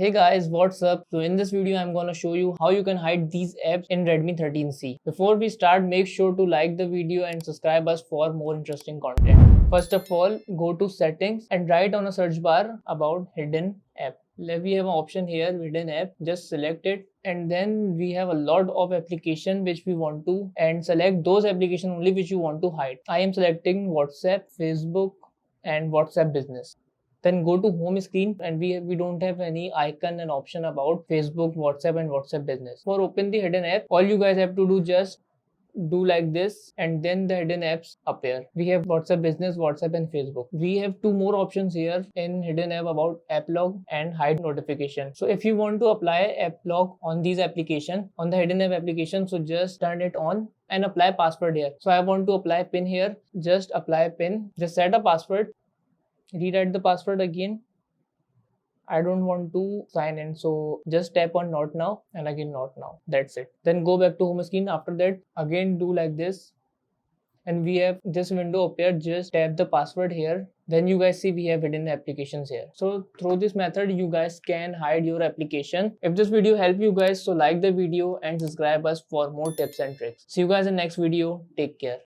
Hey guys, what's up? So in this video I'm gonna show you how you can hide these apps in Redmi 13C. Before we start, make sure to like the video and subscribe us for more interesting content. First of all, go to settings and write on a search bar about hidden app. We have an option here, hidden app. Just select it and then we have a lot of application which we want to, and select those applications only which you want to hide. I am selecting WhatsApp, Facebook and WhatsApp Business. Then go to home screen and we don't have any icon and option about Facebook, WhatsApp and WhatsApp Business. For open the hidden app, all you guys have to do just do like this and then the hidden apps appear. We have WhatsApp Business, WhatsApp and Facebook. We have two more options here in hidden app about app log and hide notification. So if you want to apply app log on these application, on the hidden app application, so just turn it on and apply password here. So I want to apply pin here. Just apply pin, just set a password, rewrite the password again. I don't want to sign in, so just tap on not now and again not now. That's it. Then go back to home screen. After that, again do like this and we have this window appear. Just tap the password here. Then you guys see we have hidden applications here. So through this method you guys can hide your application. If this video helped you guys, so like the video and subscribe us for more tips and tricks. See you guys in next video. Take care.